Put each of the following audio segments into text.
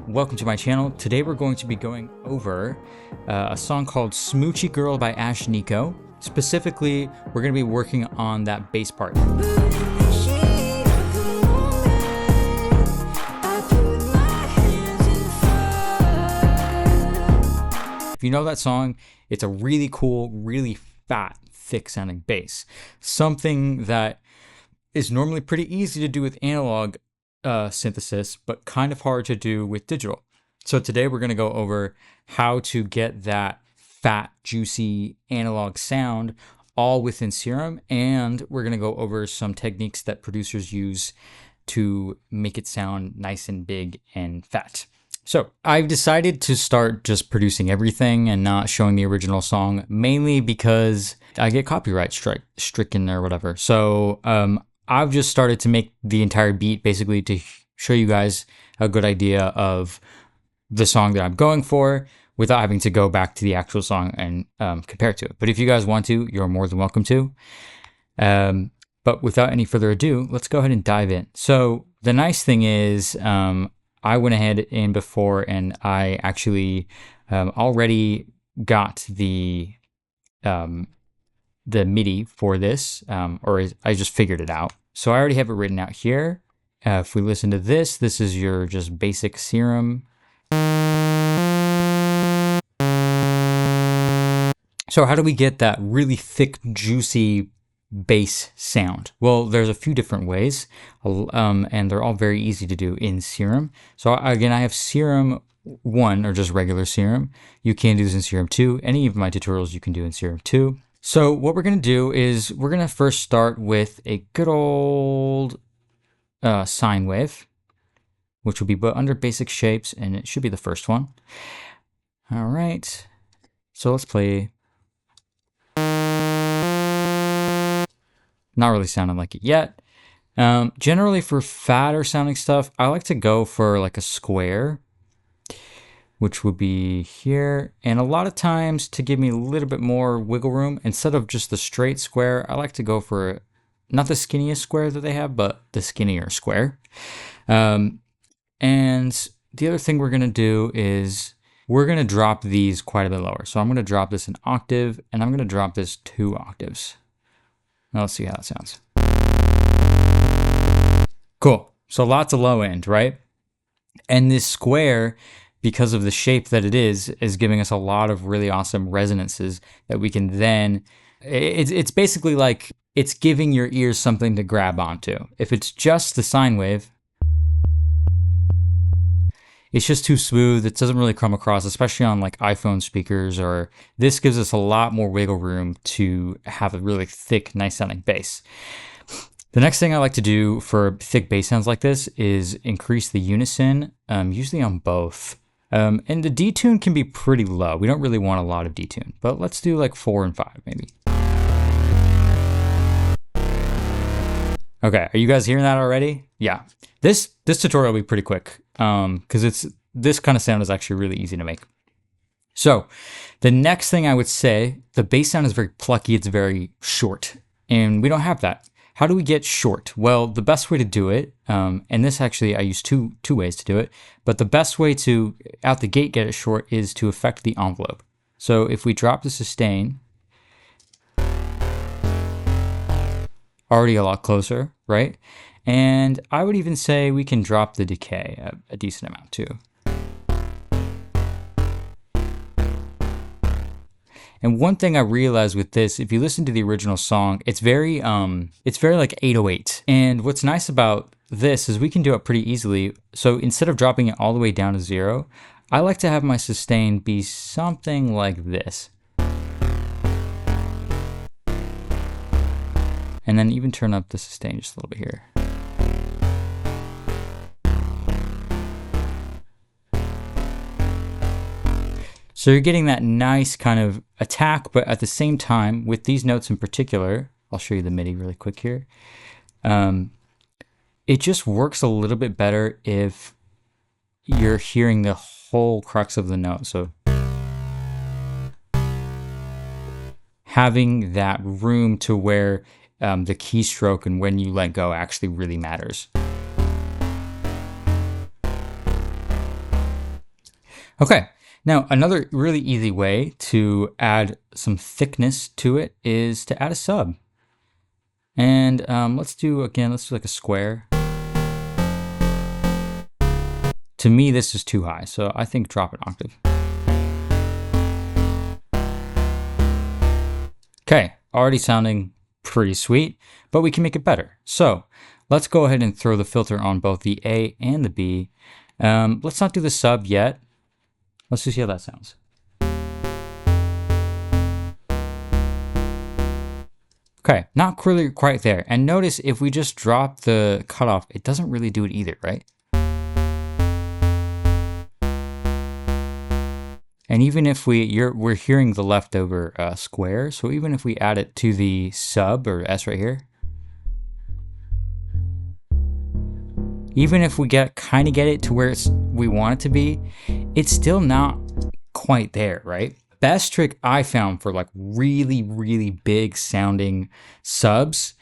welcome to my channel. Today we're going to be going over a song called Smoochie Girl by Ashnikko. Specifically, we're going to be working on that bass part. If you know that song, it's a really cool, really fat, thick sounding bass. Something that is normally pretty easy to do with analog synthesis, but kind of hard to do with digital. So today we're going to go over how to get that fat, juicy analog sound all within SERUM, and we're going to go over some techniques that producers use to make it sound nice and big and fat. So I've decided to start just producing everything and not showing the original song, mainly because I get copyright stricken or whatever. So I've just started to make the entire beat basically to show you guys a good idea of the song that I'm going for without having to go back to the actual song and compare it to it. But if you guys want to, you're more than welcome to. But without any further ado, let's go ahead and dive in. So the nice thing is I went ahead in before and I actually already got the MIDI for this, or I just figured it out. So I already have it written out here. If we listen to this, this is your just basic SERUM. So how do we get that really thick, juicy bass sound? Well, there's a few different ways, and they're all very easy to do in SERUM. So again, I have SERUM 1, or just regular SERUM. You can do this in SERUM 2. Any of my tutorials you can do in SERUM 2. So what we're going to do is we're going to first start with a good old sine wave, which will be under basic shapes, and it should be the first one. All right. So let's play. Not really sounding like it yet. Generally for fatter sounding stuff, I like to go for like a square, which would be here. And a lot of times, to give me a little bit more wiggle room, instead of just the straight square, I like to go for not the skinniest square that they have, but the skinnier square. And the other thing we're going to do is we're going to drop these quite a bit lower. So I'm going to drop this an octave, and I'm going to drop this 2 octaves. Now let's see how that sounds. Cool. So lots of low end, right? And this square, because of the shape that it is giving us a lot of really awesome resonances that we can then, it's basically like it's giving your ears something to grab onto. If it's just the sine wave, it's just too smooth. It doesn't really come across, especially on like iPhone speakers, or this gives us a lot more wiggle room to have a really thick, nice sounding bass. The next thing I like to do for thick bass sounds like this is increase the unison, usually on both. And the detune can be pretty low. We don't really want a lot of detune, but let's do like 4 and 5 maybe. Okay, are you guys hearing that already? Yeah. This tutorial will be pretty quick because this kind of sound is actually really easy to make. So the next thing I would say, the bass sound is very plucky, it's very short, and we don't have that. How do we get short? Well, the best way to do it, and this actually I use two ways to do it, but the best way to out the gate get it short is to affect the envelope. So if we drop the sustain, already a lot closer, right? And I would even say we can drop the decay a decent amount too. And one thing I realized with this, if you listen to the original song, it's very like 808. And what's nice about this is we can do it pretty easily. So instead of dropping it all the way down to 0, I like to have my sustain be something like this. And then even turn up the sustain just a little bit here. So you're getting that nice kind of attack, but at the same time, with these notes in particular, I'll show you the MIDI really quick here. It just works a little bit better if you're hearing the whole crux of the note. So having that room to where the keystroke and when you let go actually really matters. Okay, now another really easy way to add some thickness to it is to add a sub. And let's do like a square. To me, this is too high, so I think drop an octave. Okay, already sounding pretty sweet, but we can make it better. So let's go ahead and throw the filter on both the A and the B. Let's not do the sub yet. Let's just see how that sounds. Okay, not quite there. And notice if we just drop the cutoff, it doesn't really do it either, right? And even if we're hearing the leftover square, so even if we add it to the sub or S right here, even if we kind of get it to where we want it to be, it's still not quite there, right? Best trick I found for like really, really big sounding subs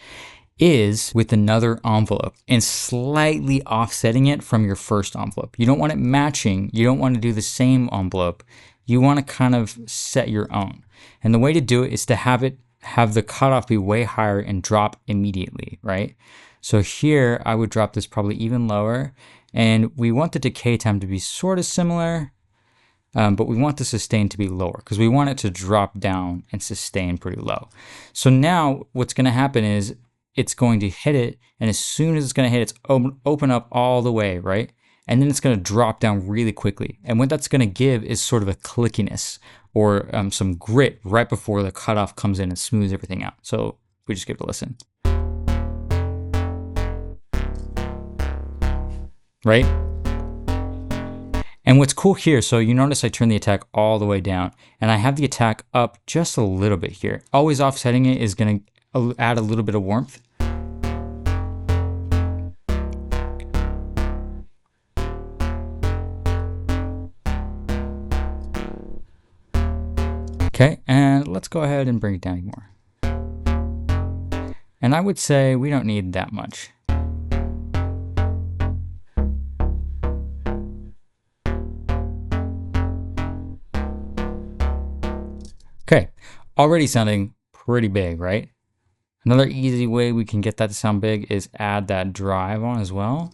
is with another envelope and slightly offsetting it from your first envelope. You don't want it matching. You don't want to do the same envelope. You want to kind of set your own. And the way to do it is to have the cutoff be way higher and drop immediately, right? So here I would drop this probably even lower, and we want the decay time to be sort of similar, but we want the sustain to be lower because we want it to drop down and sustain pretty low. So now what's going to happen is it's going to hit it, and as soon as it's going to hit, it's open up all the way, right? And then it's going to drop down really quickly. And what that's going to give is sort of a clickiness or some grit right before the cutoff comes in and smooths everything out. So we just give it a listen. Right? And what's cool here, so you notice I turn the attack all the way down, and I have the attack up just a little bit here. Always offsetting it is going to add a little bit of warmth. Okay, and let's go ahead and bring it down more. And I would say we don't need that much. Okay, already sounding pretty big, right? Another easy way we can get that to sound big is add that drive on as well.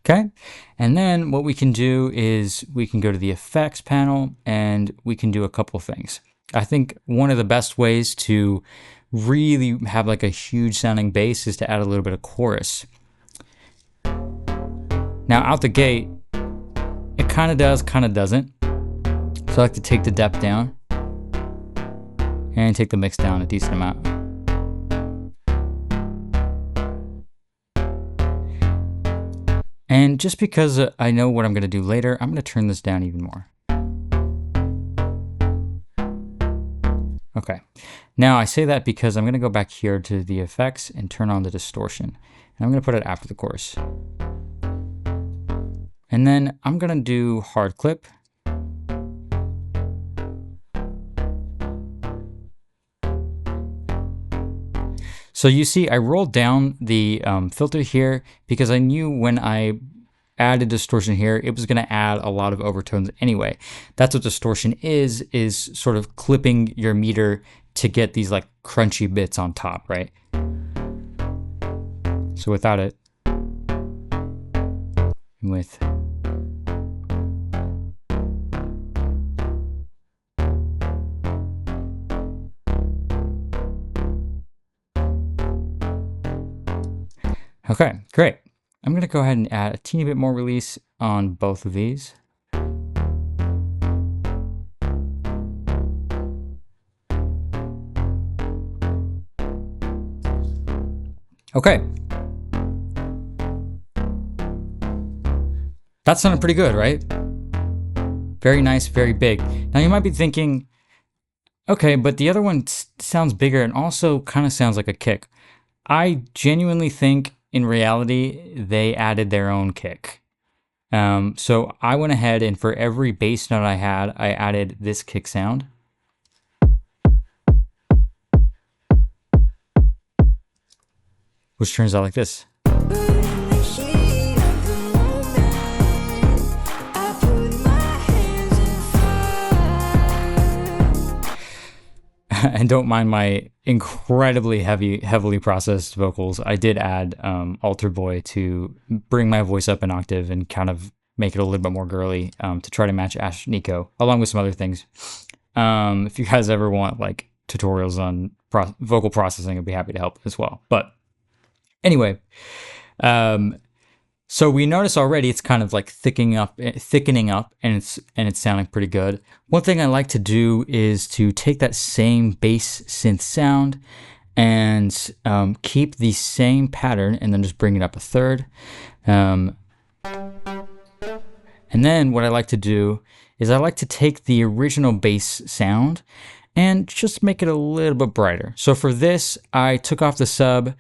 Okay, and then what we can do is we can go to the effects panel and we can do a couple things. I think one of the best ways to really have like a huge sounding bass is to add a little bit of chorus. Now out the gate, it kind of does, kind of doesn't. So I like to take the depth down and take the mix down a decent amount. And just because I know what I'm going to do later, I'm going to turn this down even more. Okay, now I say that because I'm going to go back here to the effects and turn on the distortion. And I'm going to put it after the chorus. And then I'm going to do hard clip. So you see, I rolled down the filter here because I knew when I added distortion here, it was going to add a lot of overtones anyway. That's what distortion is sort of clipping your meter to get these like crunchy bits on top, right? So without it, with okay, great. I'm going to go ahead and add a teeny bit more release on both of these. Okay. That sounded pretty good, right? Very nice, very big. Now you might be thinking, okay, but the other one sounds bigger and also kind of sounds like a kick. I genuinely think in reality, they added their own kick. So I went ahead and for every bass note I had, I added this kick sound. which turns out like this. And don't mind my incredibly heavily processed vocals. I did add Alter Boy to bring my voice up an octave and kind of make it a little bit more girly, to try to match Ashnikko, along with some other things. If you guys ever want like tutorials on vocal processing, I'd be happy to help as well. But anyway, so we notice already it's kind of like thickening up, and it's sounding pretty good. One thing I like to do is to take that same bass synth sound and keep the same pattern, and then just bring it up a third. And then what I like to do is I like to take the original bass sound and just make it a little bit brighter. So for this, I took off the sub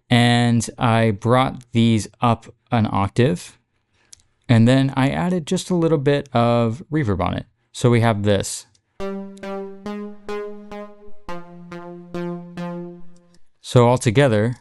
and I brought these up an octave, and then I added just a little bit of reverb on it. So we have this. So all together,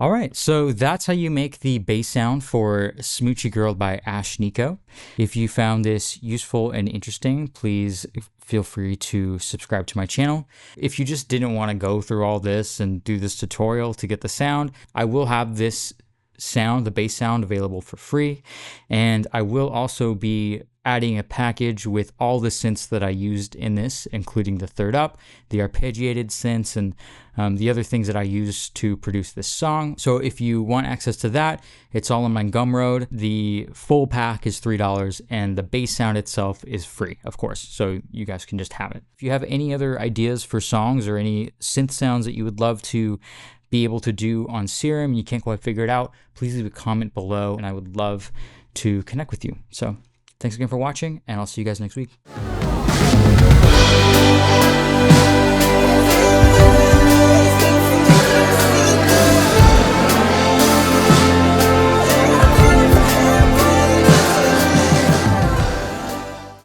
all right, so that's how you make the bass sound for Smoochie Girl by Ashnikko. If you found this useful and interesting, please feel free to subscribe to my channel. If you just didn't want to go through all this and do this tutorial to get the sound, I will have this sound, the bass sound, available for free. And I will also be adding a package with all the synths that I used in this, including the third up, the arpeggiated synths, and the other things that I used to produce this song. So if you want access to that, it's all on my Gumroad. The full pack is $3, and the bass sound itself is free, of course, so you guys can just have it. If you have any other ideas for songs or any synth sounds that you would love to be able to do on SERUM and you can't quite figure it out, please leave a comment below, and I would love to connect with you. So thanks again for watching, and I'll see you guys next week.